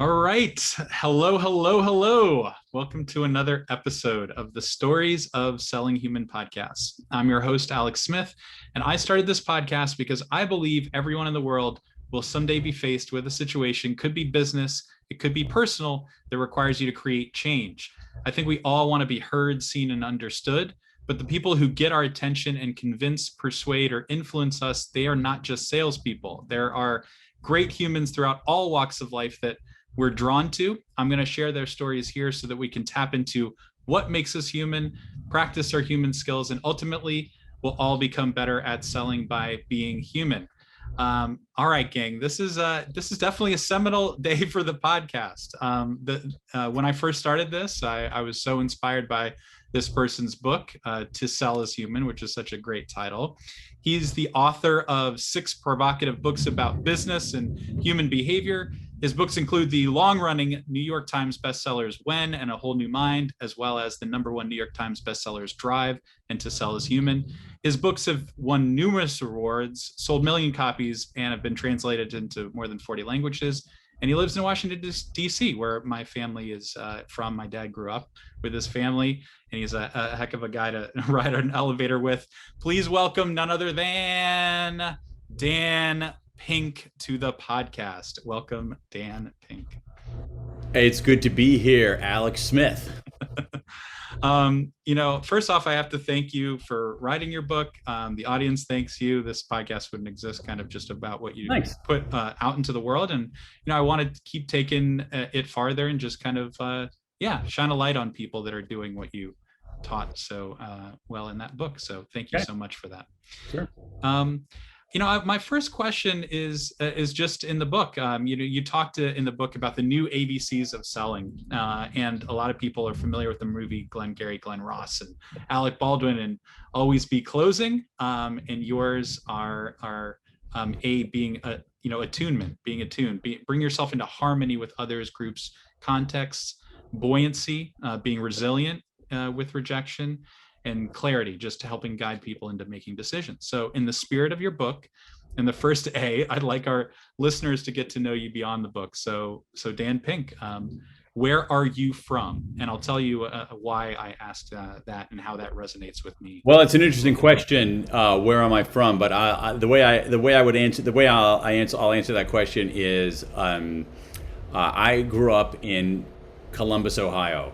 All right. Hello, hello, hello. Welcome to another episode of the Stories of Selling Human podcast. I'm your host, Alex Smith, and I started this podcast because I believe everyone in the world will someday be faced with a situation, could be business, it could be personal, that requires you to create change. I think we all want to be heard, seen, and understood, but the people who get our attention and convince, persuade, or influence us, they are not just salespeople. There are great humans throughout all walks of life that we're drawn to. I'm going to share their stories here so that we can tap into what makes us human, practice our human skills, and ultimately we'll all become better at selling by being human. All right, gang, this is definitely a seminal day for the podcast. When I first started this, I was so inspired by this person's book, To Sell as Human, which is such a great title. He's the author of 6 provocative books about business and human behavior. His books include the long-running New York Times bestsellers When and A Whole New Mind, as well as the #1 New York Times bestsellers Drive and To Sell as Human. His books have won numerous awards, sold million copies, and have been translated into more than 40 languages. And he lives in Washington, D.C., where my family is from. My dad grew up with his family, and he's a heck of a guy to ride an elevator with. Please welcome none other than Dan Pink to the podcast. Welcome, Dan Pink. Hey, it's good to be here, Alex Smith. First off, I have to thank you for writing your book. The audience thanks you. This podcast wouldn't exist kind of just about what you put out into the world. And, I want to keep taking it farther and just kind of, shine a light on people that are doing what you taught so well in that book. So thank you so much for that. Sure. My first question is just in the book. You talked in the book about the new ABCs of selling, and a lot of people are familiar with the movie Glengarry Glen Ross and Alec Baldwin and Always Be Closing. And yours are being attunement, being attuned, bring yourself into harmony with others, groups, contexts, buoyancy, being resilient with rejection, and clarity, just helping guide people into making decisions. So in the spirit of your book, in the first A, I'd like our listeners to get to know you beyond the book. So Dan Pink, where are you from? And I'll tell you why I asked that and how that resonates with me. Well, it's an interesting question. Where am I from? But I'll answer that question is I grew up in Columbus, Ohio.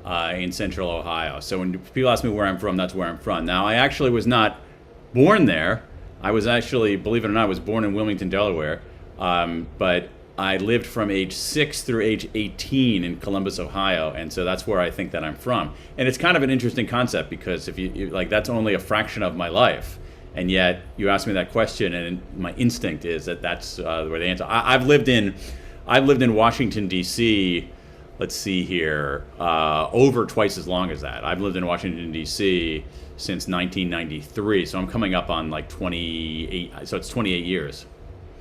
In central Ohio. So when people ask me where I'm from, that's where I'm from. Now, I actually was not born there. I was actually, believe it or not, I was born in Wilmington, Delaware. But I lived from age 6 through age 18 in Columbus, Ohio. And so that's where I think that I'm from. And it's kind of an interesting concept because if you like, that's only a fraction of my life. And yet you ask me that question and my instinct is that that's where the answer. I've lived in Washington, D.C., let's see here, over twice as long as that. I've lived in Washington, D.C. since 1993, so I'm coming up on like 28, so it's 28 years.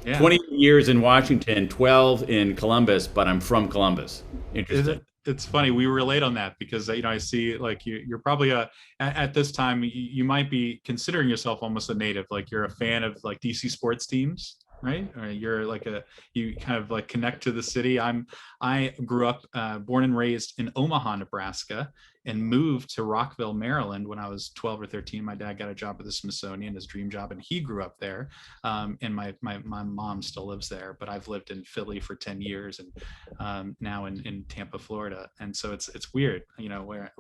Yeah. 20 years in Washington, 12 in Columbus, but I'm from Columbus. Interesting. It's funny, we relate on that because, I see like you're probably at this time, you might be considering yourself almost a native, like you're a fan of like DC sports teams. Right? Or you're like you kind of like connect to the city. I grew up, born and raised in Omaha, Nebraska, and moved to Rockville, Maryland when I was 12 or 13. My dad got a job at the Smithsonian, his dream job, and he grew up there. And my mom still lives there, but I've lived in Philly for 10 years and now in Tampa, Florida. And so it's weird, where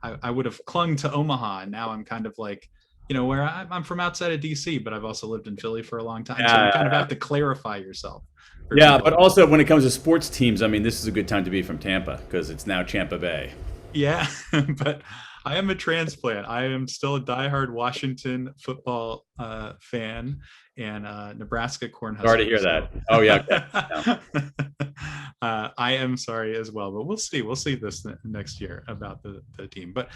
I would have clung to Omaha, and now I'm kind of like, where I'm from outside of DC, but I've also lived in Philly for a long time. So you kind of have to clarify yourself. Yeah, but also when it comes to sports teams, I mean, this is a good time to be from Tampa because it's now Tampa Bay. Yeah, but I am a transplant. I am still a diehard Washington football fan and Nebraska Cornhuskers. Sorry to hear that. Oh, yeah. I am sorry as well, but we'll see. We'll see this next year about the team. But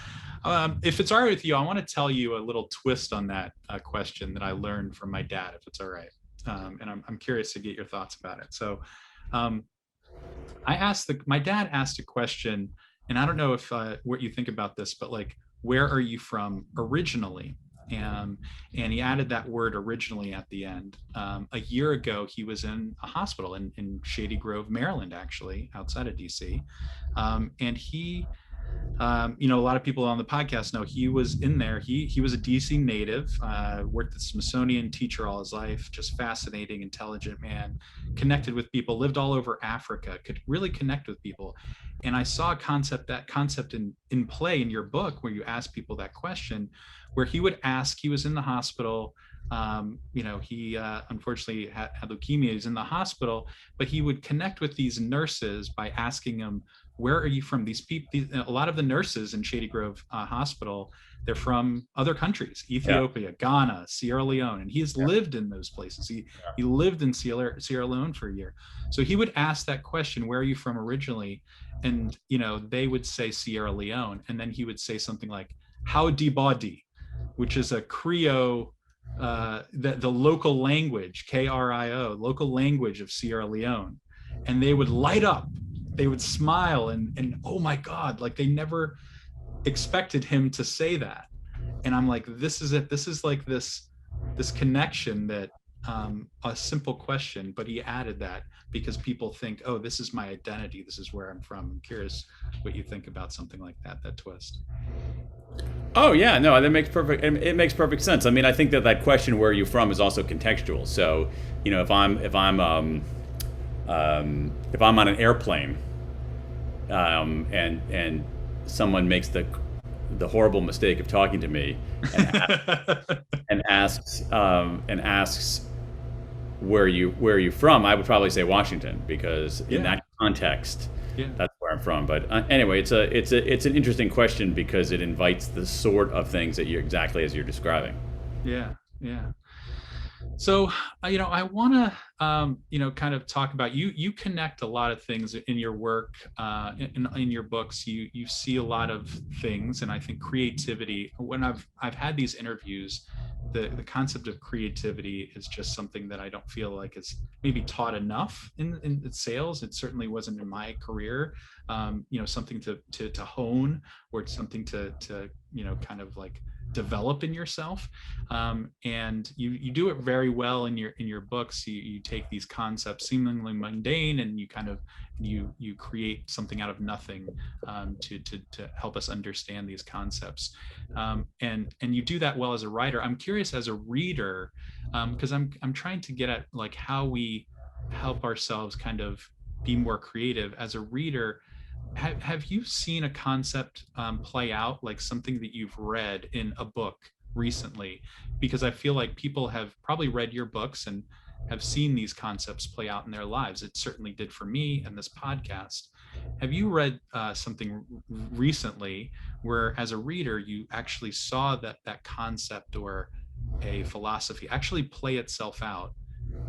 if it's all right with you, I want to tell you a little twist on that question that I learned from my dad, if it's all right. And I'm curious to get your thoughts about it. So my dad asked a question, and I don't know if what you think about this, but like, where are you from originally? And he added that word originally at the end. A year ago, he was in a hospital in Shady Grove, Maryland, actually, outside of DC. And he, a lot of people on the podcast know he was in there. He was a DC native, worked at Smithsonian, teacher all his life, just fascinating, intelligent man, connected with people, lived all over Africa, could really connect with people. And I saw that concept in play in your book, where you ask people that question, where he would ask, he was in the hospital. He unfortunately had leukemia. He's in the hospital, but he would connect with these nurses by asking them, where are you from? These people, a lot of the nurses in Shady Grove Hospital, they're from other countries, Ethiopia, Ghana, Sierra Leone, and he has lived in those places. He lived in Sierra Leone for a year. So he would ask that question, where are you from originally? And, they would say Sierra Leone. And then he would say something like, how di body, which is a Creole, the local language, KRIO, local language of Sierra Leone. And they would light up. They would smile and oh my God, like they never expected him to say that. And I'm like, this is it. This is like this connection that a simple question, but he added that because people think, oh, this is my identity. This is where I'm from. I'm curious what you think about something like that twist. Oh yeah, no, that makes perfect. It makes perfect sense. I mean, I think that question, "Where are you from?" is also contextual. So, if I'm on an airplane, and someone makes the horrible mistake of talking to me and asks where are you from, I would probably say Washington, because in that context, that's where I'm from. But anyway, it's an interesting question because it invites the sort of things that you're exactly as you're describing. Yeah. So, I want to, kind of talk about you connect a lot of things in your work, in your books. You see a lot of things, and I think creativity. When I've had these interviews, the concept of creativity is just something that I don't feel like is maybe taught enough in sales. It certainly wasn't in my career. Something to hone, or something to kind of like develop in yourself, and you do it very well in your books. You take these concepts seemingly mundane, and you create something out of nothing, to help us understand these concepts, and you do that well as a writer. I'm curious as a reader, because I'm trying to get at like how we help ourselves kind of be more creative as a reader. Have you seen a concept play out, like something that you've read in a book recently? Because I feel like people have probably read your books and have seen these concepts play out in their lives. It certainly did for me and this podcast. Have you read something recently where, as a reader, you actually saw that concept or a philosophy actually play itself out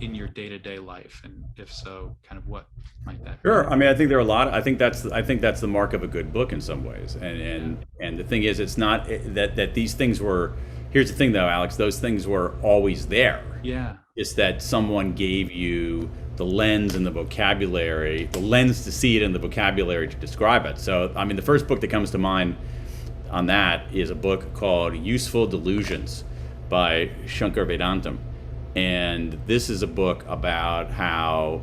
in your day-to-day life? And if so, kind of what might that be? Sure. I mean, I think there are a lot. I think that's the mark of a good book in some ways. And the thing is, it's not that these things were. Here's the thing, though, Alex. Those things were always there. Yeah. It's that someone gave you the lens and the vocabulary, the lens to see it and the vocabulary to describe it. So, I mean, the first book that comes to mind on that is a book called Useful Delusions by Shankar Vedantam. And this is a book about how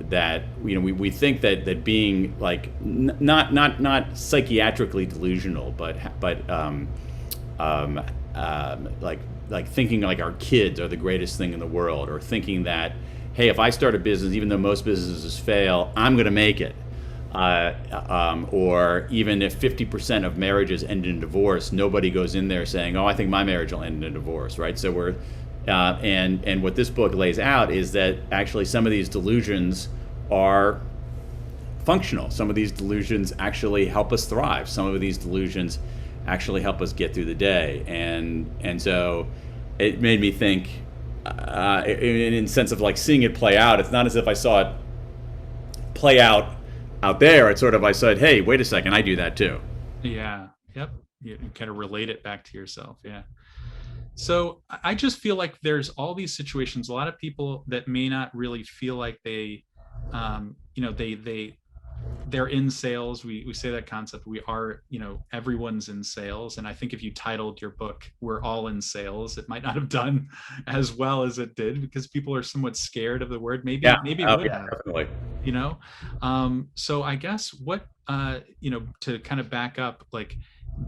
that we think that being like not psychiatrically delusional, but like thinking like our kids are the greatest thing in the world, or thinking that, hey, if I start a business, even though most businesses fail, I'm going to make it. Or even if 50% of marriages end in divorce, nobody goes in there saying, "Oh, I think my marriage will end in divorce," right? So we're, and what this book lays out is that actually some of these delusions are functional. Some of these delusions actually help us thrive. Some of these delusions actually help us get through the day, and so it made me think, in sense of like seeing it play out. It's not as if I saw it play out there. It's sort of, I said, hey, wait a second, I do that too. Yeah. Yep. You kind of relate it back to yourself. Yeah. So I just feel like there's all these situations, a lot of people that may not really feel like they they're in sales. We say that concept. We are, everyone's in sales. And I think if you titled your book, "We're All in Sales," it might not have done as well as it did, because people are somewhat scared of the word. Maybe it would have, definitely. So I guess what, to kind of back up, like,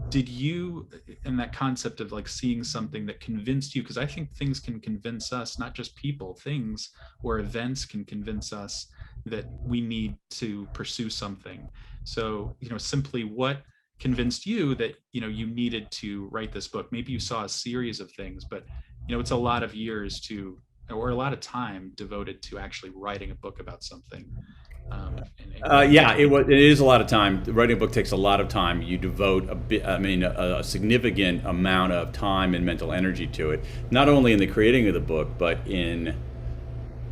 did you, in that concept of like seeing something that convinced you, because I think things can convince us, not just people, things or events can convince us that we need to pursue something. So, simply what convinced you that, you needed to write this book? Maybe you saw a series of things, but, it's a lot of years or a lot of time devoted to actually writing a book about something. It is a lot of time. Writing a book takes a lot of time. You devote a significant amount of time and mental energy to it, not only in the creating of the book, but in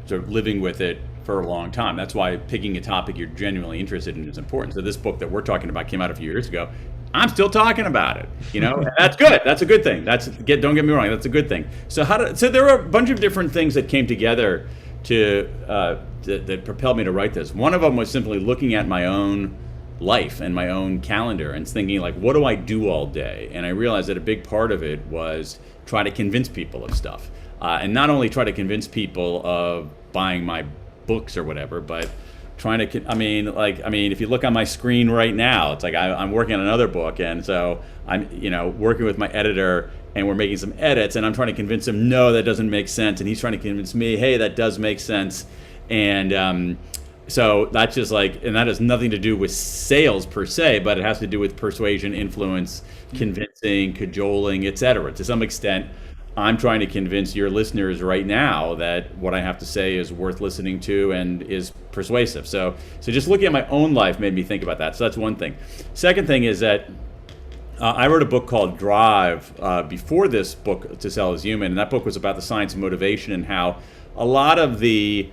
sort of living with it for a long time. That's why picking a topic you're genuinely interested in is important. So this book that we're talking about came out a few years ago. I'm still talking about it, and that's good. That's a good thing. Don't get me wrong. That's a good thing. So there are a bunch of different things that came together that propelled me to write this. One of them was simply looking at my own life and my own calendar and thinking, like, what do I do all day? And I realized that a big part of it was try to convince people of stuff, and not only try to convince people of buying my books or whatever, but trying to, if you look on my screen right now, it's like I'm working on another book, and so I'm, working with my editor, and we're making some edits, and I'm trying to convince him, no, that doesn't make sense, and he's trying to convince me, hey, that does make sense, and so that's just and that has nothing to do with sales per se, but it has to do with persuasion, influence, convincing, cajoling, etc. To some extent, I'm trying to convince your listeners right now that what I have to say is worth listening to and is persuasive. So just looking at my own life made me think about that. So that's one thing. Second thing is that I wrote a book called Drive before this book, To Sell Is Human, and that book was about the science of motivation and how a lot of the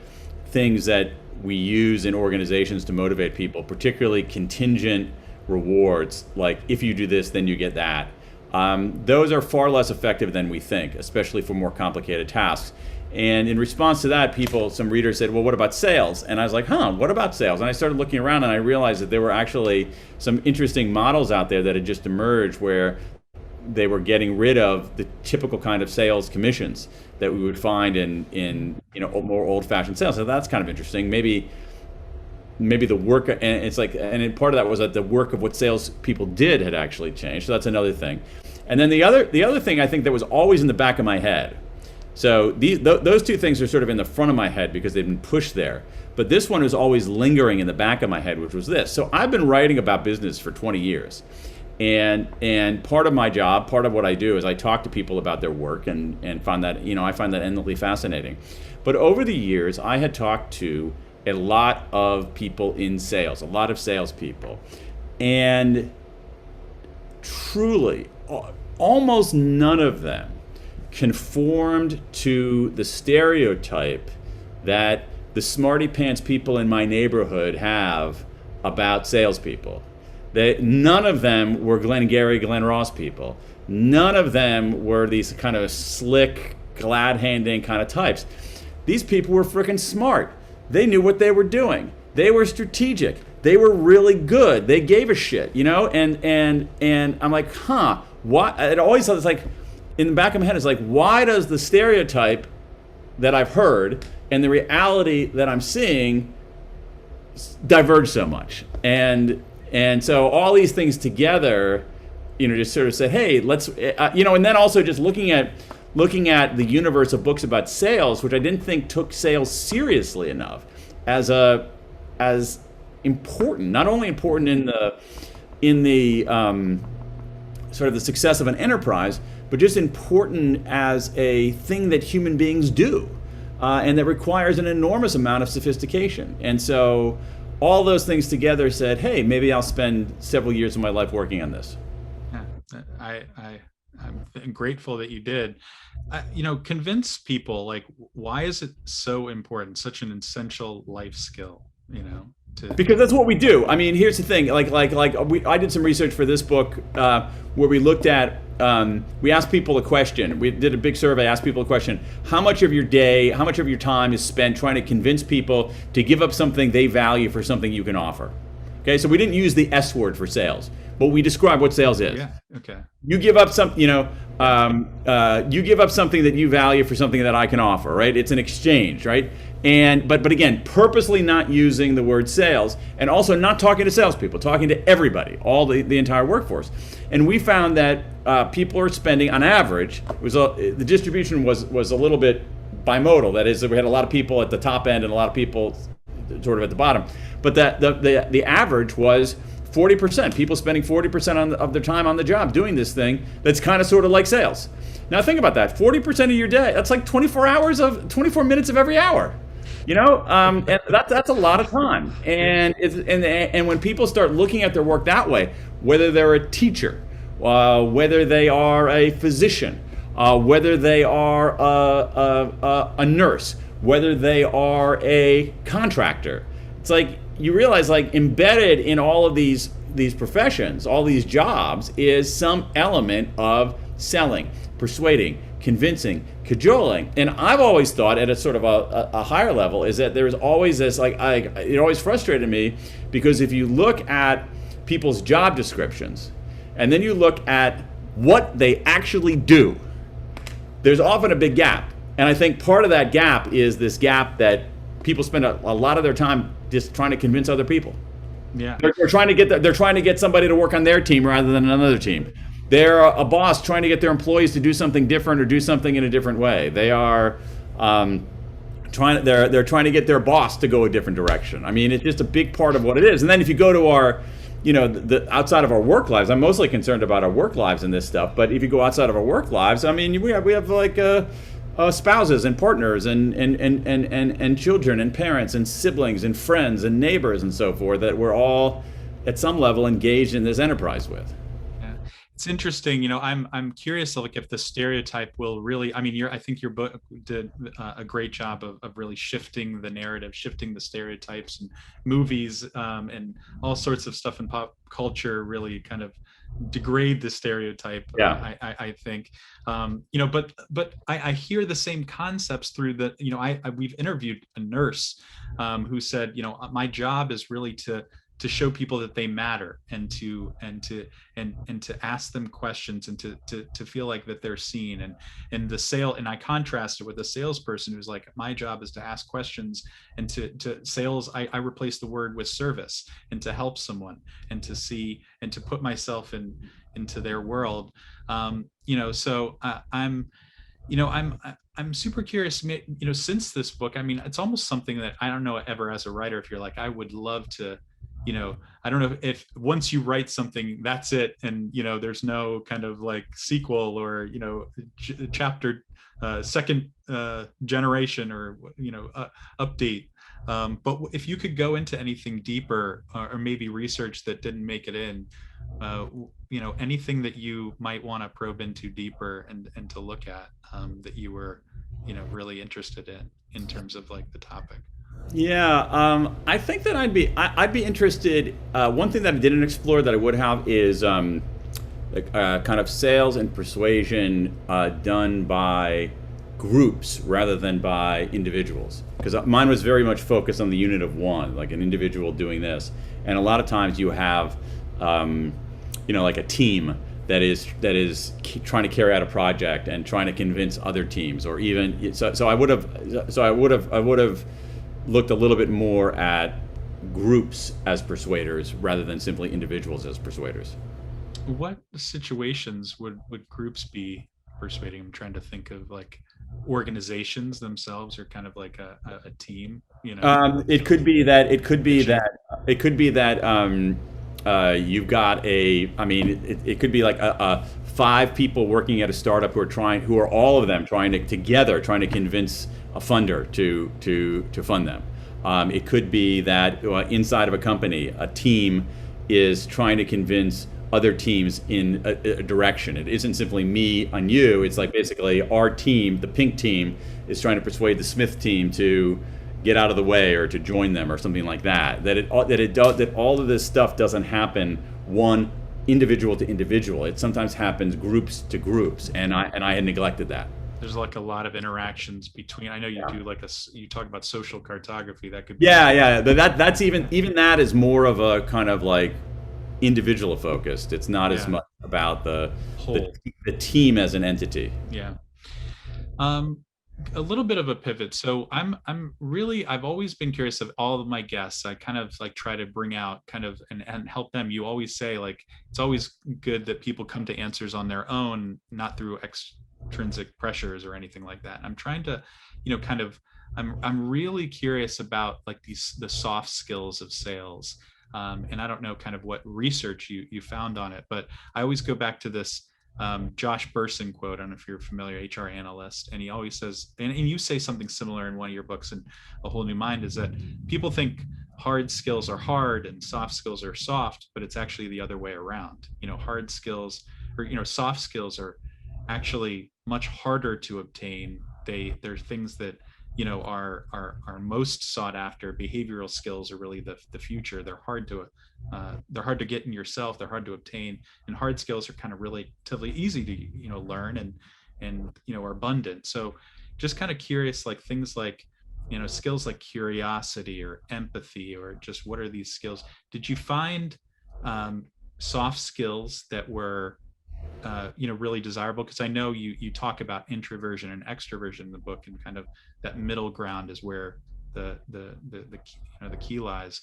things that we use in organizations to motivate people, particularly contingent rewards, like if you do this, then you get that. Those are far less effective than we think, especially for more complicated tasks. And in response to that, some readers said, well, what about sales? And I was like, what about sales? And I started looking around and I realized that there were actually some interesting models out there that had just emerged where they were getting rid of the typical kind of sales commissions that we would find in more old-fashioned sales. So that's kind of interesting. Maybe the work, and part of that was that the work of what salespeople did had actually changed. So that's another thing. And then the other thing I think that was always in the back of my head. So those two things are sort of in the front of my head because they've been pushed there. But this one was always lingering in the back of my head, which was this. So I've been writing about business for 20 years. And part of my job, part of what I do is I talk to people about their work and find that, I find that endlessly fascinating. But over the years, I had talked to a lot of people in sales, a lot of salespeople. And truly, almost none of them conformed to the stereotype that the smarty pants people in my neighborhood have about salespeople. None of them were Glengarry Glen Ross people. None of them were these kind of slick, glad-handing kind of types. These people were freaking smart. They knew what they were doing. They were strategic. They were really good. They gave a shit, And I'm like, why? It always it's like in the back of my head. It's like, why does the stereotype that I've heard and the reality that I'm seeing diverge so much? And so all these things together, just sort of said, hey, let's, and then also just looking at the universe of books about sales, which I didn't think took sales seriously enough as important, not only important in the sort of the success of an enterprise, but just important as a thing that human beings do, and that requires an enormous amount of sophistication. And so all those things together said, hey, maybe I'll spend several years of my life working on this. Yeah, I'm grateful that you did. Convince people, like, why is it so important, such an essential life skill, Because that's what we do. I mean, here's the thing. I did some research for this book where we looked at, we asked people a question. We did a big survey, asked people a question. How much of your day, how much of your time is spent trying to convince people to give up something they value for something you can offer? Okay, so we didn't use the S word for sales, but we describe what sales is. Yeah. Okay. You give up some, you give up something that you value for something that I can offer, right? It's an exchange, right? And but again, purposely not using the word sales, and also not talking to salespeople, talking to everybody, all the entire workforce. And we found that people are spending, on average, the distribution was a little bit bimodal. That is, that we had a lot of people at the top end and a lot of people sort of at the bottom. But that the average was 40%. People spending 40% of their time on the job doing this thing that's kind of sort of like sales. Now think about that. 40% of your day. That's like 24 minutes of every hour. And that's a lot of time. And when people start looking at their work that way, whether they're a teacher, whether they are a physician, whether they are a nurse, whether they are a contractor, it's like you realize, like, embedded in all of these professions, all these jobs, is some element of selling, persuading, convincing, cajoling. And I've always thought, at a sort of a higher level, is that there's always this, it always frustrated me, because if you look at people's job descriptions and then you look at what they actually do, there's often a big gap. And I think part of that gap is this gap that people spend a lot of their time just trying to convince other people. Yeah, they're trying to get somebody to work on their team rather than another team. They're a boss trying to get their employees to do something different or do something in a different way. They are they're trying to get their boss to go a different direction. I mean, it's just a big part of what it is. And then if you go to our, the outside of our work lives, I'm mostly concerned about our work lives and this stuff. But if you go outside of our work lives, I mean, we have like spouses and partners and children and parents and siblings and friends and neighbors and so forth that we're all at some level engaged in this enterprise with. Yeah, it's interesting. I'm curious, like, if the stereotype will really. I mean, I think your book did a great job of really shifting the narrative, shifting the stereotypes, and movies and all sorts of stuff in pop culture really kind of degrade the stereotype. Yeah. I think, but I hear the same concepts through the, we've interviewed a nurse who said, my job is really to show people that they matter, and to ask them questions, and to feel like that they're seen. And I contrast it with a salesperson who's like, my job is to ask questions, and to sales, I replace the word with service, and to help someone, and to see, and to put myself into their world. So I'm super curious, since this book, I mean, it's almost something that I don't know ever as a writer, if you're like, I would love to, I don't know if once you write something, that's it. And, there's no kind of like sequel or, chapter, second generation or, update. But if you could go into anything deeper or maybe research that didn't make it in, anything that you might want to probe into deeper and to look at that you were, really interested in terms of like the topic. Yeah, I think that I'd be interested. One thing that I didn't explore that I would have is kind of sales and persuasion done by groups rather than by individuals. Because mine was very much focused on the unit of one, like an individual doing this. And a lot of times you have, like a team that is trying to carry out a project and trying to convince other teams, or even so I would have looked a little bit more at groups as persuaders rather than simply individuals as persuaders. What situations would groups be persuading? I'm trying to think of, like, organizations themselves are kind of like a team. It could be that you've got it could be like a 5 people working at a startup who are all of them trying to convince a funder to fund them. It could be that inside of a company, a team is trying to convince other teams in a direction. It isn't simply me on you. It's like basically our team, the pink team, is trying to persuade the Smith team to get out of the way or to join them or something like that. That all of this stuff doesn't happen one individual to individual. It sometimes happens groups to groups, and I had neglected that. there's like a lot of interactions between. I know you do like you talk about social cartography. That could be. Yeah. But that's even that is more of a kind of like individual focused. It's not as Yeah. much about Whole. the team as an entity. Yeah. Um, a little bit of a pivot. So I'm really, I've always been curious of all of my guests. I kind of like try to bring out kind of and help them. You always say like it's always good that people come to answers on their own, not through extrinsic pressures or anything like that. I'm trying to, kind of I'm really curious about like the soft skills of sales. And I don't know kind of what research you found on it, but I always go back to this Josh Bersin quote. I don't know if you're familiar, HR analyst, and he always says, and you say something similar in one of your books in A Whole New Mind, is that people think hard skills are hard and soft skills are soft, but it's actually the other way around. Hard skills or soft skills are actually much harder to obtain. They're things that are most sought after. Behavioral skills are really the future. They're hard to get in yourself. They're hard to obtain, and hard skills are kind of relatively easy to learn and are abundant. So just kind of curious, like things like skills like curiosity or empathy, or just what are these skills? Did you find soft skills that were really desirable? Because I know you talk about introversion and extroversion in the book, and kind of that middle ground is where the key lies.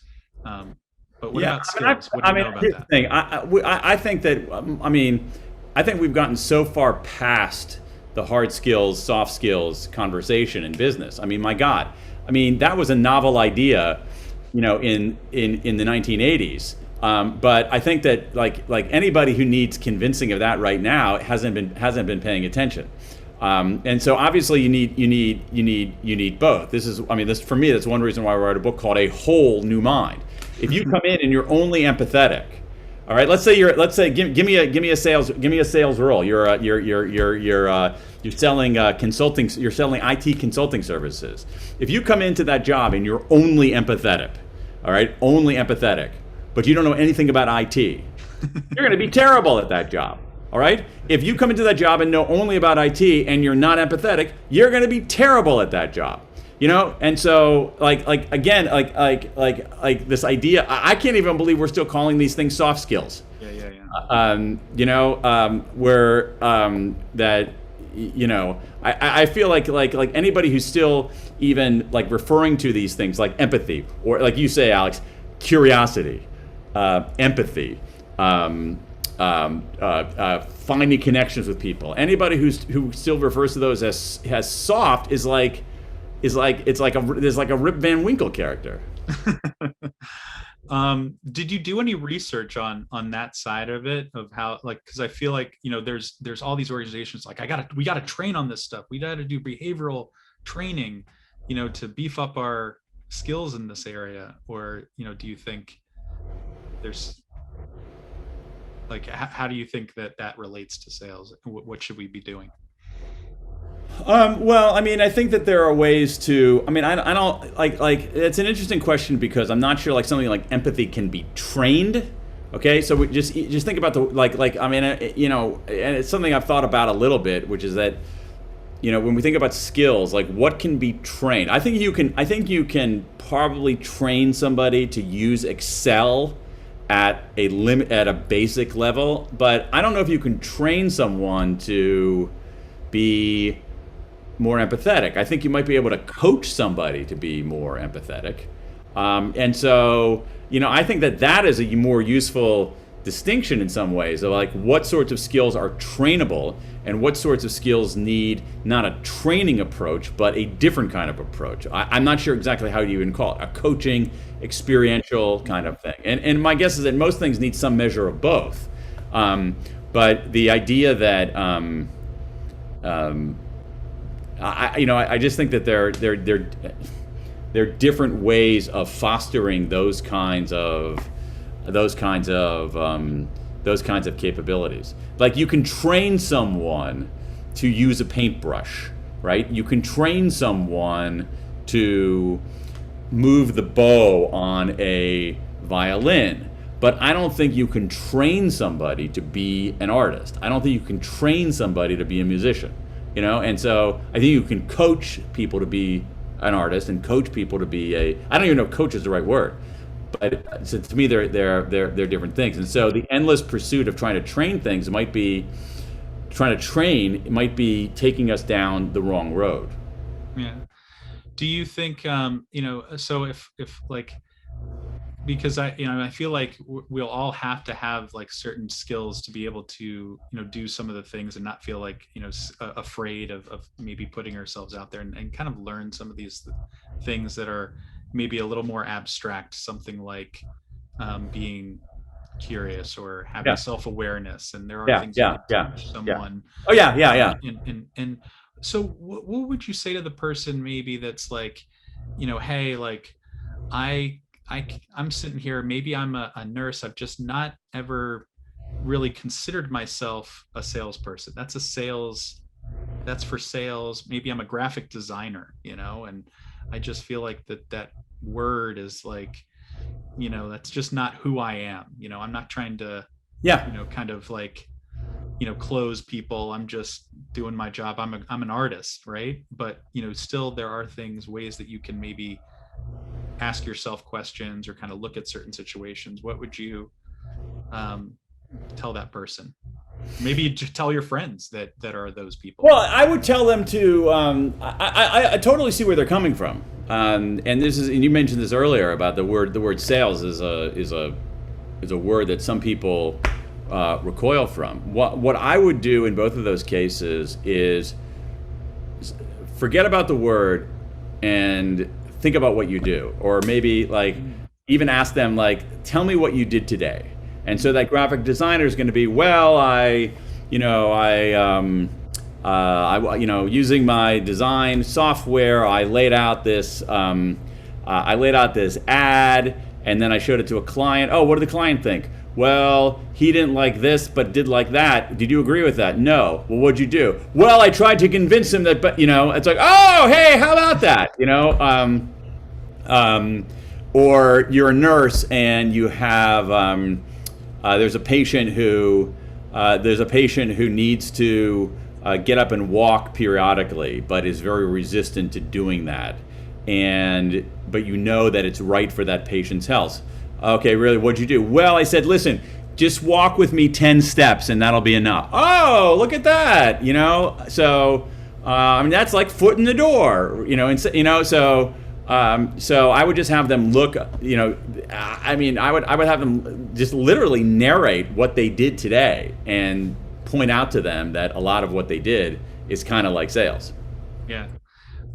But what about skills? What do you know about that? Thing. I think that I think we've gotten so far past the hard skills, soft skills conversation in business. My God, that was a novel idea, in the 1980s. But I think that like anybody who needs convincing of that right now hasn't been paying attention. And so obviously you need both. This for me, that's one reason why I wrote a book called A Whole New Mind. If you come in and you're only empathetic, all right. Let's say give me a sales role. You're selling consulting. You're selling IT consulting services. If you come into that job and you're only empathetic, all right, only empathetic, but you don't know anything about IT, you're going to be terrible at that job. All right. If you come into that job and know only about IT and you're not empathetic, you're going to be terrible at that job. And so like this idea, I can't even believe we're still calling these things soft skills. Where that, I feel like anybody who's still even like referring to these things like empathy, or like you say, Alex, curiosity, empathy, finding connections with people. Anybody who still refers to those as soft is like there's like a Rip Van Winkle character. Did you do any research on that side of it, of how, like, because I feel like there's all these organizations like we gotta train on this stuff. We gotta do behavioral training, to beef up our skills in this area? Or do you think there's like, how do you think that relates to sales? What should we be doing? Well, I think that there are ways to. I don't like. It's an interesting question because I'm not sure like something like empathy can be trained. Okay, so we just think about and it's something I've thought about a little bit, which is that when we think about skills, like what can be trained. I think you can probably train somebody to use Excel at a basic level, but I don't know if you can train someone to be more empathetic. I think you might be able to coach somebody to be more empathetic. And so, I think that is a more useful distinction in some ways of like what sorts of skills are trainable and what sorts of skills need not a training approach, but a different kind of approach. I'm not sure exactly how you even call it, a coaching, experiential kind of thing. And my guess is that most things need some measure of both. But the idea that, I just think that there are different ways of fostering those kinds of capabilities. Like you can train someone to use a paintbrush, right? You can train someone to move the bow on a violin, but I don't think you can train somebody to be an artist. I don't think you can train somebody to be a musician. And so I think you can coach people to be an artist and coach people to be I don't even know if coach is the right word, but to me they're different things. And so the endless pursuit of trying to train things might be taking us down the wrong road. Yeah. Do you think, so if like, because I feel like we'll all have to have like certain skills to be able to, do some of the things and not feel like, afraid of maybe putting ourselves out there and kind of learn some of these things that are maybe a little more abstract, something like being curious or having self-awareness. And there are things you can teach someone. Oh yeah. And so what would you say to the person maybe that's like, hey, like I'm sitting here, maybe I'm a nurse, I've just not ever really considered myself a salesperson. That's for sales. Maybe I'm a graphic designer, and I just feel like that word is like, that's just not who I am. I'm not trying to, kind of like, close people. I'm just doing my job. I'm an artist, right? But, still there are ways that you can maybe ask yourself questions or kind of look at certain situations. What would you tell that person? Maybe just tell your friends that are those people. Well, I would tell them to. I totally see where they're coming from, and you mentioned this earlier about the word sales is a word that some people recoil from. What I would do in both of those cases is forget about the word and think about what you do, or maybe like even ask them like, tell me what you did today. And so that graphic designer is going to be, well, using my design software, I laid out this ad, and then I showed it to a client. Oh, what did the client think? Well, he didn't like this, but did like that. Did you agree with that? No. Well, what'd you do? Well, I tried to convince him that, but it's like, oh, hey, how about that? Or you're a nurse and you have, there's a patient who needs to get up and walk periodically, but is very resistant to doing that. But that it's right for that patient's health. Okay, really, what'd you do? Well, I said, listen, just walk with me 10 steps and that'll be enough. Oh, look at that, So, that's like foot in the door, so I would just have them look, I would have them just literally narrate what they did today and point out to them that a lot of what they did is kind of like sales. Yeah.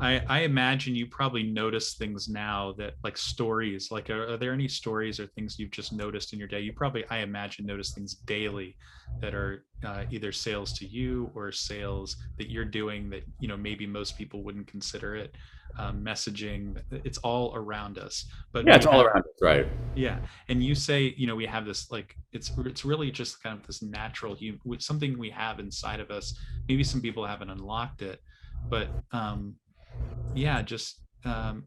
I imagine you probably notice things now that like stories, like are there any stories or things you've just noticed in your day? You probably, I imagine, notice things daily that are either sales to you or sales that you're doing that, maybe most people wouldn't consider it. Messaging, it's all around us. But yeah, it's all around us, right? Yeah. And you say, we have this, like, it's really just kind of this natural, something we have inside of us. Maybe some people haven't unlocked it, but just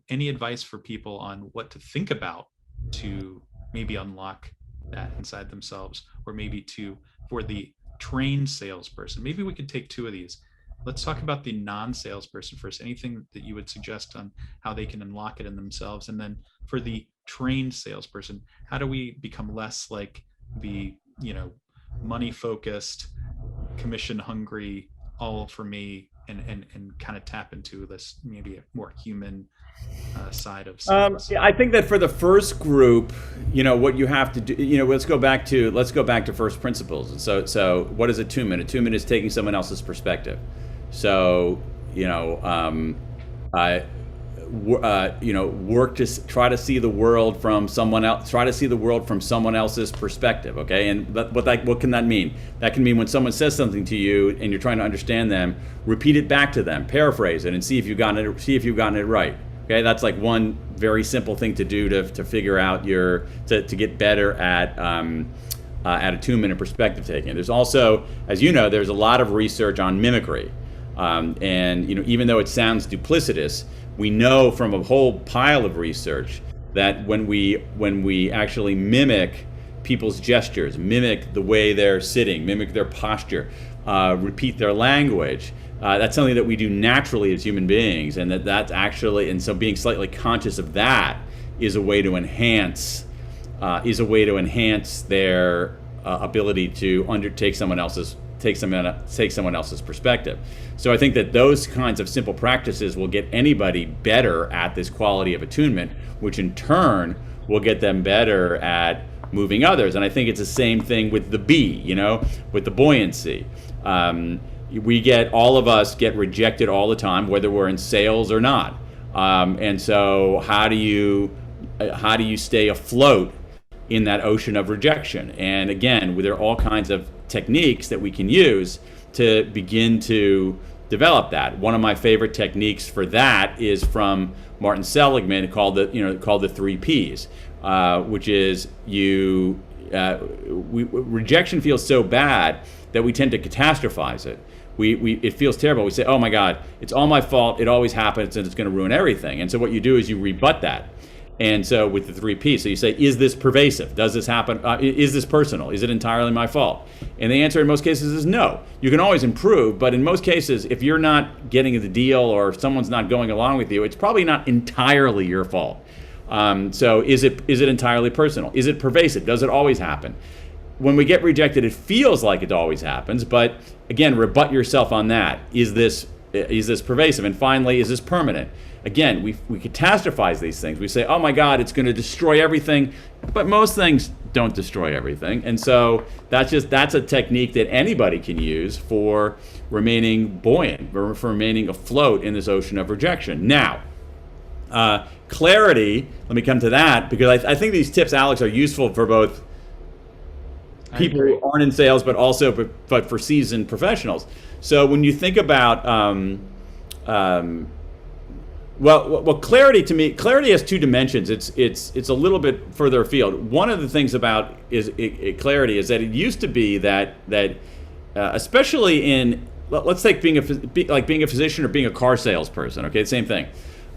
any advice for people on what to think about to maybe unlock that inside themselves, or maybe for the trained salesperson. Maybe we could take two of these. Let's talk about the non-salesperson first. Anything that you would suggest on how they can unlock it in themselves? And then for the trained salesperson, how do we become less like the, money focused, commission hungry, all for me, and kind of tap into this maybe a more human side of sales? I think that for the first group, what you have to do, let's go back to first principles. So what is attunement? Attunement is taking someone else's perspective. So, work to try to see the world from someone else. Try to see the world from someone else's perspective. Okay, and what can that mean? That can mean when someone says something to you and you're trying to understand them, repeat it back to them, paraphrase it, and see if you've gotten it right. Okay, that's like one very simple thing to do to figure out to get better at attunement and perspective taking. There's also, as there's a lot of research on mimicry, and even though it sounds duplicitous, we know from a whole pile of research that when we actually mimic people's gestures, mimic the way they're sitting, mimic their posture, repeat their language, That's something that we do naturally as human beings, and that's actually, and so being slightly conscious of that is a way to enhance their ability to undertake someone else's perspective. So I think that those kinds of simple practices will get anybody better at this quality of attunement, which in turn will get them better at moving others. And I think it's the same thing with the B, with the buoyancy. All of us get rejected all the time, whether we're in sales or not. And so how do you stay afloat in that ocean of rejection? And again, there are all kinds of techniques that we can use to begin to develop that. One of my favorite techniques for that is from Martin Seligman, called the 3 Ps, which is rejection feels so bad that we tend to catastrophize it. It feels terrible. We say, oh my God, it's all my fault. It always happens and it's going to ruin everything. And so what you do is you rebut that. And so with the 3 Ps, so you say, is this pervasive? Does this happen? Is this personal? Is it entirely my fault? And the answer in most cases is no. You can always improve, but in most cases, if you're not getting the deal or if someone's not going along with you, it's probably not entirely your fault. So is it entirely personal? Is it pervasive? Does it always happen? When we get rejected, it feels like it always happens, but again, rebut yourself on that. Is this pervasive? And finally, is this permanent? Again, we catastrophize these things. We say, oh my God, it's going to destroy everything, but most things don't destroy everything. And so that's a technique that anybody can use for remaining buoyant, for remaining afloat in this ocean of rejection. Now, clarity, let me come to that, because I think these tips, Alex, are useful for both people who aren't in sales, but also but for seasoned professionals. So when you think about, clarity, to me, clarity has 2 dimensions. It's a little bit further afield. One of the things about clarity is that it used to be that especially in, let's take being a physician or being a car salesperson. Okay, same thing.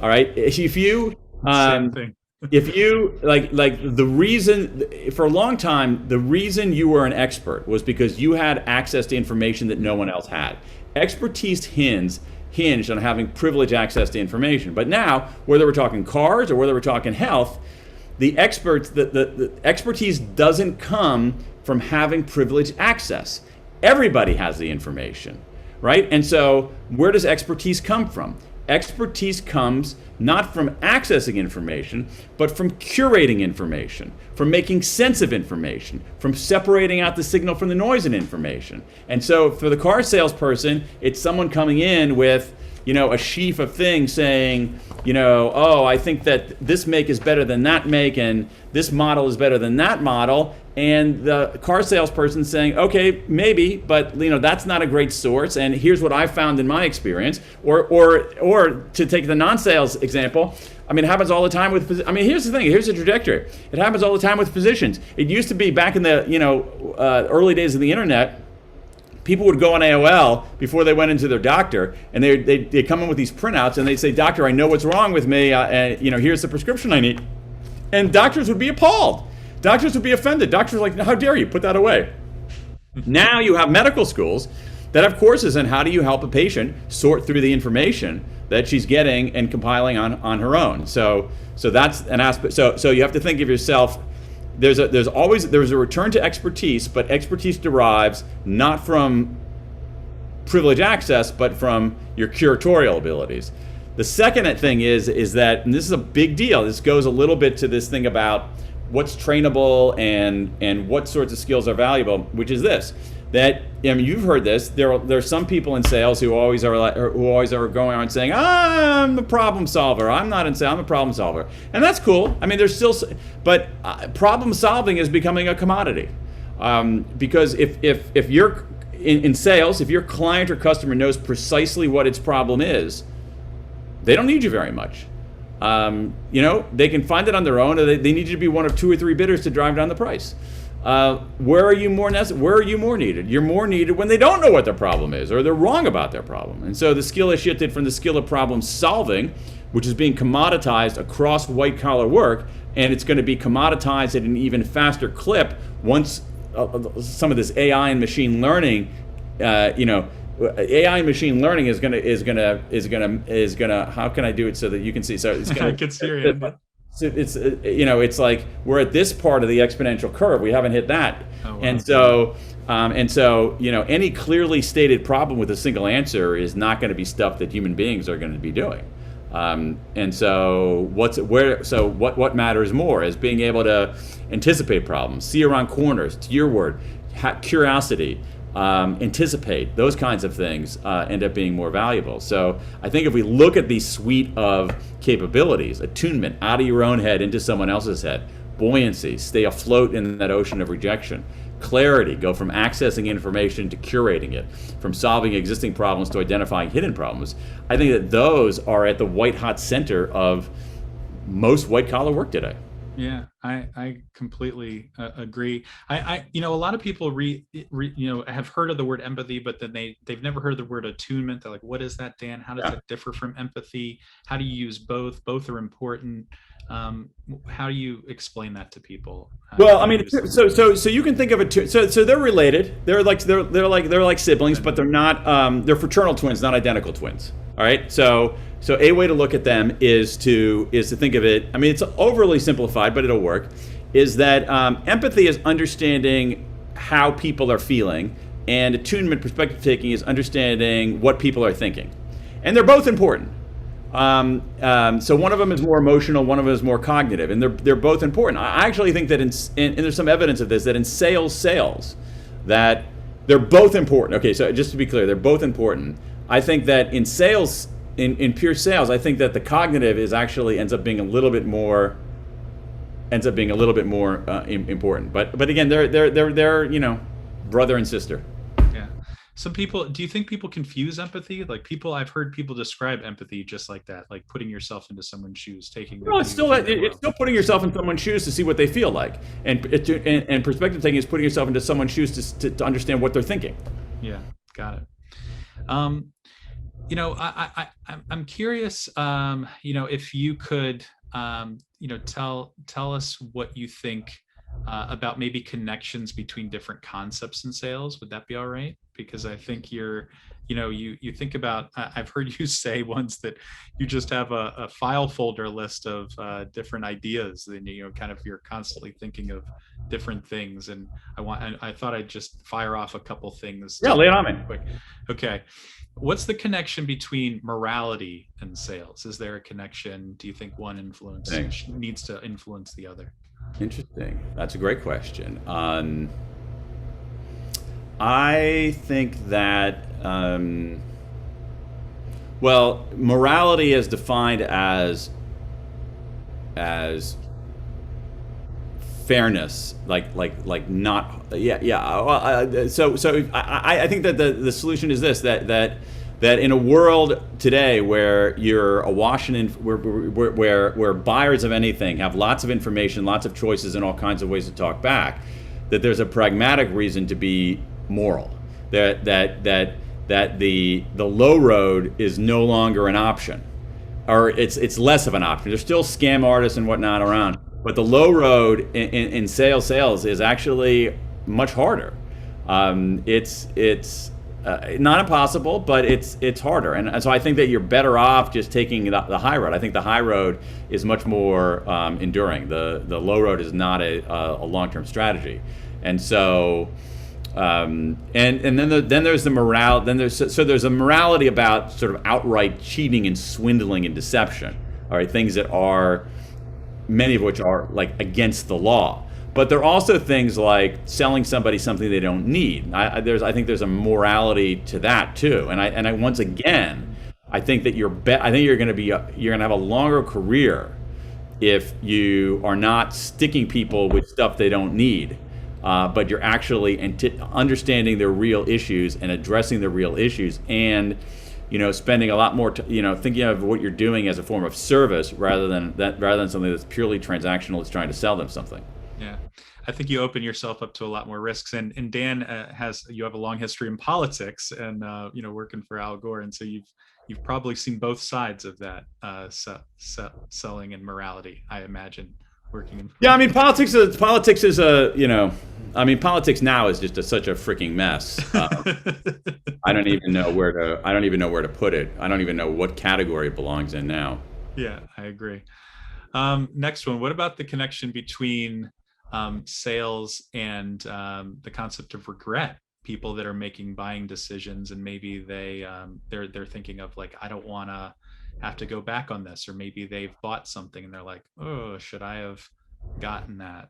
All right, if you same thing. If you like the reason for a long time, the reason you were an expert was because you had access to information that no one else had. Expertise hinged on having privileged access to information. But now, whether we're talking cars or whether we're talking health, the expertise doesn't come from having privileged access. Everybody has the information, right? And so where does expertise come from? Expertise comes not from accessing information, but from curating information, from making sense of information, from separating out the signal from the noise in information. And so for the car salesperson, it's someone coming in with, a sheaf of things saying, oh, I think that this make is better than that make, and this model is better than that model. And the car salesperson saying, okay, maybe, but that's not a great source. And here's what I found in my experience. Or to take the non-sales example, it happens all the time with. Here's the thing. Here's the trajectory. It happens all the time with physicians. It used to be back in the early days of the internet. People would go on AOL before they went into their doctor, and they'd come in with these printouts, and they'd say, "Doctor, I know what's wrong with me. And here's the prescription I need." And doctors would be appalled. Doctors would be offended. Doctors were like, how dare you, put that away. Now you have medical schools that have courses on how do you help a patient sort through the information that she's getting and compiling on her own. So that's an aspect. So you have to think of yourself, there's a return to expertise, but expertise derives not from privileged access, but from your curatorial abilities. The second thing is that, and this is a big deal, this goes a little bit to this thing about what's trainable and what sorts of skills are valuable, which is this, that you've heard this. There are some people in sales who always are going on saying, I'm the problem solver. I'm not in sales. I'm a problem solver, and that's cool. There's still, but problem solving is becoming a commodity, because if you're in sales, if your client or customer knows precisely what its problem is, they don't need you very much. They can find it on their own, or they need you to be one of 2 or 3 bidders to drive down the price. Where are you more needed? You're more needed when they don't know what their problem is, or they're wrong about their problem. And so the skill has shifted from the skill of problem solving, which is being commoditized across white collar work, and it's going to be commoditized at an even faster clip once some of this AI and machine learning, AI and machine learning is gonna. How can I do it so that you can see? So it's I gonna. could see you. So it's like we're at this part of the exponential curve. We haven't hit that, Oh, wow. and so any clearly stated problem with a single answer is not going to be stuff that human beings are going to be doing. And so what matters more is being able to anticipate problems, see around corners. To your word, curiosity. Anticipate, those kinds of things end up being more valuable. So I think if we look at the suite of capabilities, attunement, out of your own head into someone else's head, buoyancy, stay afloat in that ocean of rejection, clarity, go from accessing information to curating it, from solving existing problems to identifying hidden problems, I think that those are at the white hot center of most white collar work today. Yeah, I completely agree. A lot of people have heard of the word empathy, but then they've never heard the word attunement. They're like, what is that, Dan? How does it differ from empathy? How do you use both? Both are important. How do you explain that to people? Well, I mean, so you can think of it. So they're related. They're like siblings, but they're not. They're fraternal twins, not identical twins. All right. So a way to look at them is to think of it. I mean, it's overly simplified, but it'll work. Is that empathy is understanding how people are feeling, and attunement, perspective taking, is understanding what people are thinking, and they're both important. So one of them is more emotional, one of them is more cognitive, and they're both important. I actually think that and there's some evidence of this, that in sales, that they're both important. Okay, so just to be clear, they're both important. I think that in sales, in pure sales, I think that the cognitive ends up being a little bit more important. But again, they're brother and sister. Yeah. Some people, do you think people confuse empathy? Like I've heard people describe empathy just like that, like putting yourself into someone's shoes, taking. No, it's still putting yourself in someone's shoes to see what they feel like, and perspective taking is putting yourself into someone's shoes to understand what they're thinking. Yeah, got it. I'm curious. If you could, tell us what you think about maybe connections between different concepts in sales. Would that be all right? Because I think you think about, I've heard you say once that you just have a file folder list of different ideas, and you're constantly thinking of different things. And I thought I'd just fire off a couple things. Yeah, lay it on me. Quick. Okay. What's the connection between morality and sales? Is there a connection? Do you think one needs to influence the other? Interesting. That's a great question. I think that, morality is defined as fairness, like not, yeah. So I think that the solution is this, that in a world today where you're awash in, where buyers of anything have lots of information, lots of choices, and all kinds of ways to talk back, that there's a pragmatic reason to be moral. That the low road is no longer an option, or it's less of an option. There's still scam artists and whatnot around, but the low road in sales is actually much harder. It's not impossible, but it's harder, and so I think that you're better off just taking the high road. I think the high road is much more enduring. The low road is not a long-term strategy, and so and then there's the morale. There's a morality about sort of outright cheating and swindling and deception. All right, things that are, many of which are like against the law. But there are also things like selling somebody something they don't need. I think there's a morality to that too. And I once again, I think that you're going to have a longer career if you are not sticking people with stuff they don't need, but you're actually understanding their real issues and addressing their real issues, and spending a lot more, thinking of what you're doing as a form of service rather than something that's purely transactional that's trying to sell them something. Yeah, I think you open yourself up to a lot more risks. And Dan you have a long history in politics and working for Al Gore, and so you've probably seen both sides of that selling and morality, I imagine, working in. Yeah, I mean, politics is a I mean, politics now is just such a freaking mess. I don't even know where to put it. I don't even know what category it belongs in now. Yeah, I agree. Next one. What about the connection between sales and the concept of regret? People that are making buying decisions, and maybe they're thinking of like, I don't want to have to go back on this, or maybe they've bought something and they're like, oh, should I have gotten that?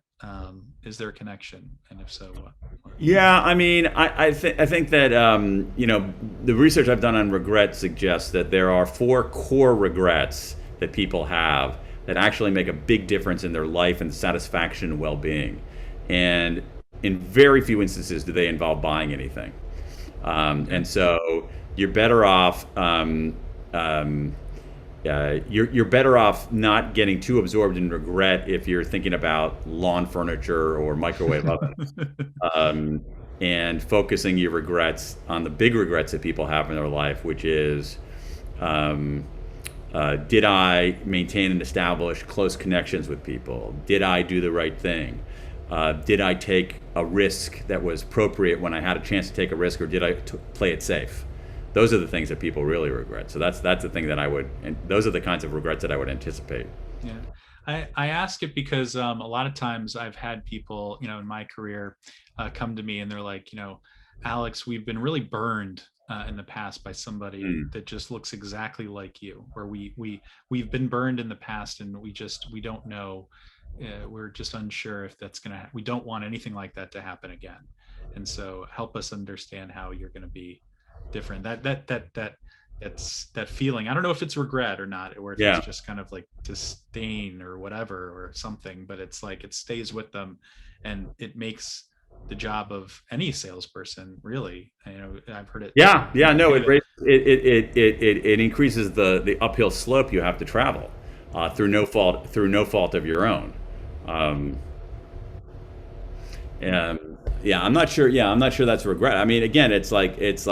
Is there a connection, and if so, what? Yeah, I mean, I think that the research I've done on regret suggests that there are 4 core regrets that people have that actually make a big difference in their life and satisfaction and well-being, and in very few instances do they involve buying anything. And so you're better off. You're better off not getting too absorbed in regret if you're thinking about lawn furniture or microwave ovens, and focusing your regrets on the big regrets that people have in their life, which is, did I maintain and establish close connections with people? Did I do the right thing? Did I take a risk that was appropriate when I had a chance to take a risk, or did I play it safe? Those are the things that people really regret. So that's the thing that and those are the kinds of regrets that I would anticipate. Yeah, I ask it because a lot of times I've had people, in my career, come to me and they're like, Alex, we've been really burned in the past by somebody that just looks exactly like you, or we've been burned in the past and we don't know. We're just unsure if that's gonna. We don't want anything like that to happen again, and so help us understand how you're going to be different. That's that feeling. I don't know if it's regret or not, or if it's just kind of like disdain or whatever or something. But it's like it stays with them, and it makes the job of any salesperson really. I've heard it. Yeah. No, it increases the uphill slope you have to travel through no fault of your own. I'm not sure. Yeah, I'm not sure that's regret. I mean, again, it's like that's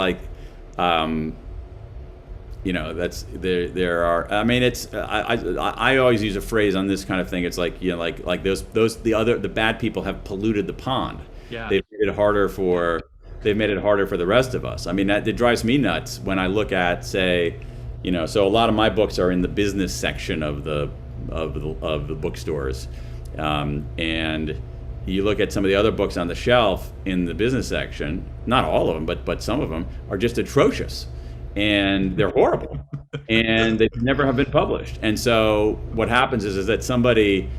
there are. I mean, I always use a phrase on this kind of thing. It's like like the bad people have polluted the pond. Yeah, they've made it harder for the rest of us. I mean, it drives me nuts when I look at, say, so a lot of my books are in the business section of the bookstores, and you look at some of the other books on the shelf in the business section. Not all of them, but some of them are just atrocious, and they're horrible, and they never have been published. And so what happens is that somebody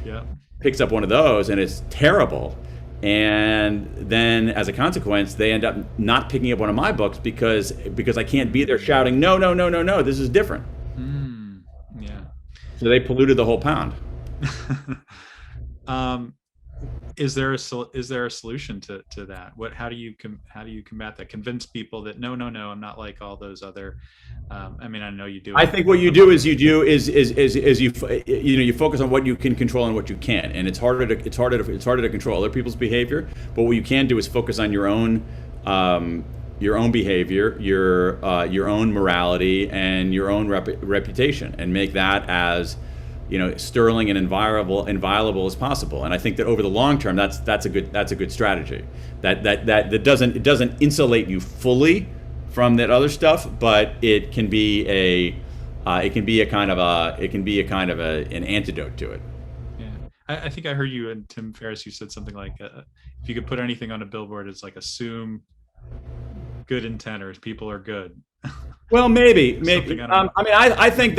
picks up one of those, and it's terrible. And then, as a consequence, they end up not picking up one of my books because I can't be there shouting, no, this is different. Yeah. So they polluted the whole pond. Is there a solution to that? How do you combat that? Convince people that no, I'm not like all those other. I mean, I know you do. I think what you do is you focus on what you can control and what you can't, and it's harder to control other people's behavior. But what you can do is focus on your own behavior, your own morality, and your own reputation, and make that as sterling and inviolable as possible. And I think that over the long term, that's a good strategy. That doesn't insulate you fully from that other stuff, but it can be a kind of an antidote to it. Yeah, I think I heard you and Tim Ferriss. You said something like, if you could put anything on a billboard, it's like assume good intent or people are good. Well, maybe. I think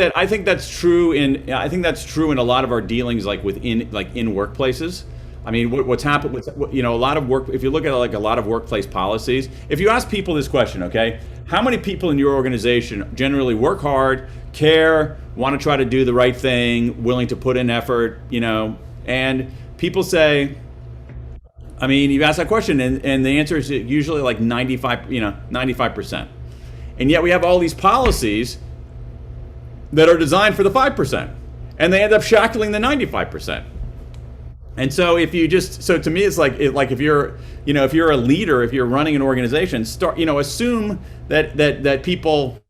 that's true in a lot of our dealings, like in workplaces. I mean, what's happened with a lot of work. If you look at a lot of workplace policies, if you ask people this question, okay, how many people in your organization generally work hard, care, want to try to do the right thing, willing to put in effort, and people say, I mean, you ask that question, and the answer is usually like 95%. And yet we have all these policies that are designed for the 5%, and they end up shackling the 95%. And so to me, it's like if you're a leader, if you're running an organization, assume that people,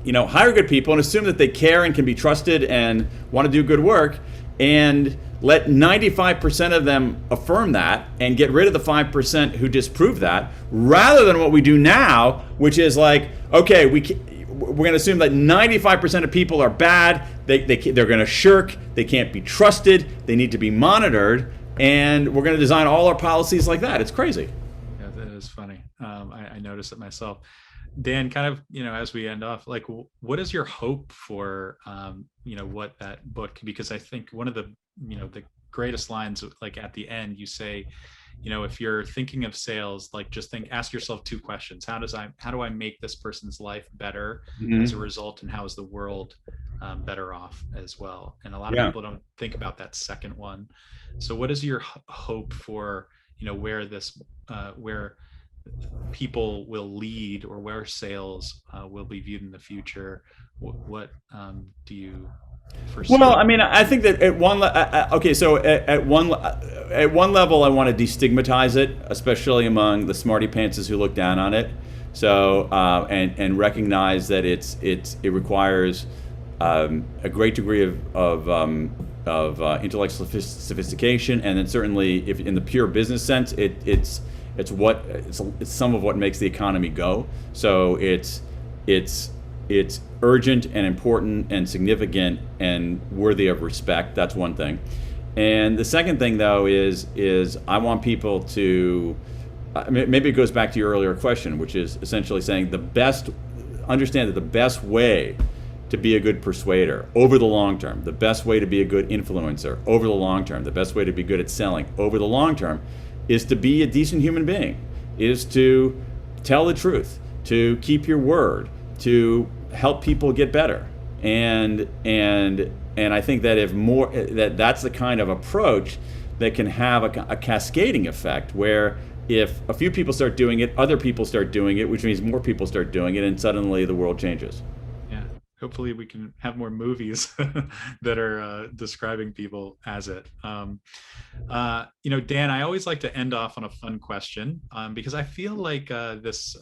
hire good people and assume that they care and can be trusted and want to do good work, and let 95% of them affirm that and get rid of the 5% who disprove that, rather than what we do now, which is like, okay, we're going to assume that 95% of people are bad, they're going to shirk, they can't be trusted, they need to be monitored, and we're going to design all our policies like that. It's crazy. Yeah, that is funny. I noticed it myself. Dan, kind of, as we end off, like, what is your hope for, what that book, because I think one of the, the greatest lines, like at the end, you say, if you're thinking of sales, like just ask yourself two questions. How do I make this person's life better as a result? And how is the world better off as well? And a lot of people don't think about that second one. So what is your hope for, where where people will lead, or where sales will be viewed in the future? What do you foresee? Well, I mean, I think that at one level, I want to destigmatize it, especially among the smarty pantses who look down on it. So and recognize that it requires a great degree of intellectual sophistication, and then certainly, if in the pure business sense, it's some of what makes the economy go. So it's urgent and important and significant and worthy of respect. That's one thing. And the second thing, though, is I want people to maybe it goes back to your earlier question, which is essentially saying understand that the best way to be a good persuader over the long term, the best way to be a good influencer over the long term, the best way to be good at selling over the long term, is to be a decent human being, is to tell the truth, to keep your word, to help people get better. And I think that that's the kind of approach that can have a cascading effect, where if a few people start doing it, other people start doing it, which means more people start doing it, and suddenly the world changes. Hopefully we can have more movies that are describing people as it. Dan, I always like to end off on a fun question, because I feel like there's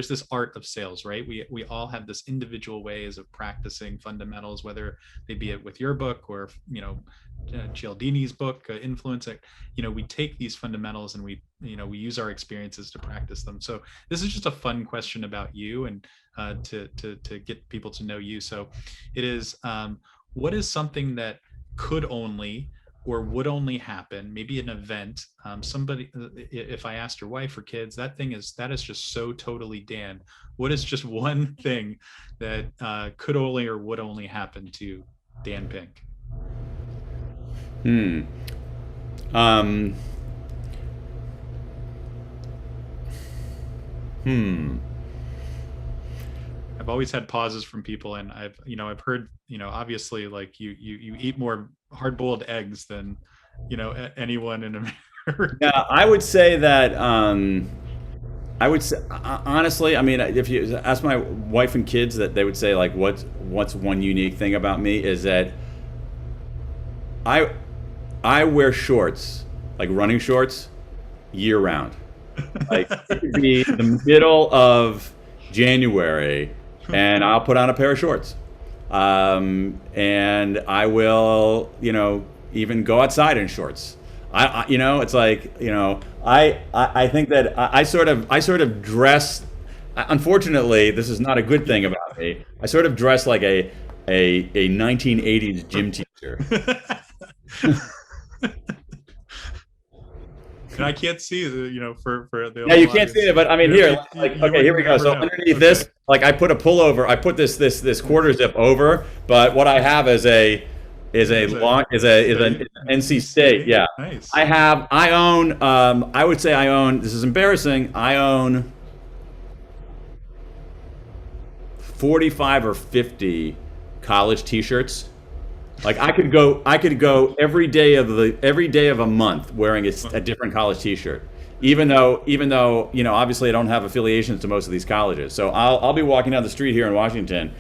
this art of sales, right? We all have this individual ways of practicing fundamentals, whether they be it with your book or Cialdini's book, Influence. We take these fundamentals and we use our experiences to practice them. So this is just a fun question about you, and to get people to know you. So it is, what is something that could only or would only happen, maybe an event, somebody, if I asked your wife or kids, that is just so totally Dan. What is just one thing that could only or would only happen to Dan Pink? I've always had pauses from people, and I've heard, obviously, like you eat more hard-boiled eggs than, anyone in America. Yeah, I would say that, honestly, I mean, if you ask my wife and kids, that they would say, like, what's one unique thing about me is that I wear shorts, like running shorts, year round. Like, it could be the middle of January, and I'll put on a pair of shorts, and I will, even go outside in shorts. It's like, I think that I sort of dress. Unfortunately, this is not a good thing about me. I sort of dress like a 1980s gym teacher. And I can't see for the you can't see it, but I mean, here, okay, here we go. So underneath this, like, I put a pullover. I put this quarter zip over, but what I have is an NC State. Yeah, nice. I own. This is embarrassing. I own 45 or 50 college T-shirts. Like, I could go every day of a month wearing a different college T-shirt, even though obviously I don't have affiliations to most of these colleges. So I'll be walking down the street here in Washington,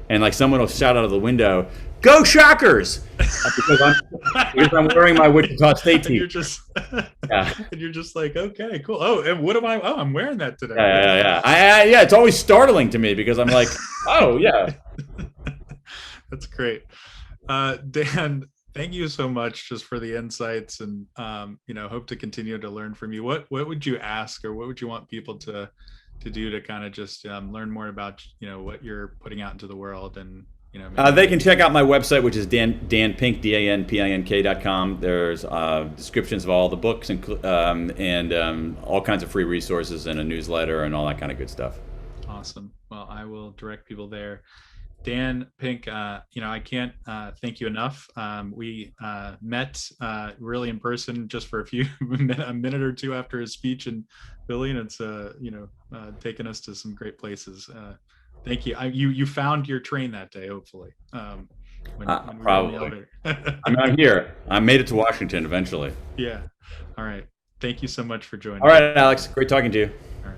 and like someone will shout out of the window, "Go Shockers!" because I'm wearing my Wichita State T-shirt. And you're just like, okay, cool. Oh, and what am I? Oh, I'm wearing that today. Yeah. It's always startling to me because I'm like, oh yeah. That's great. Dan, thank you so much just for the insights, and hope to continue to learn from you. What would you ask, or what would you want people to do to kind of just learn more about what you're putting out into the world, and They can check out my website, which is danpink, DANPINK.com. There's descriptions of all the books and all kinds of free resources and a newsletter and all that kind of good stuff. Awesome. Well, I will direct people there. Dan Pink, I can't thank you enough. We met really in person just for a minute or two after his speech in Philly, and it's taken us to some great places. Thank you. You found your train that day, hopefully. When probably. I'm here. I made it to Washington eventually. Yeah. All right. Thank you so much for joining. All right, Alex. Great talking to you. All right.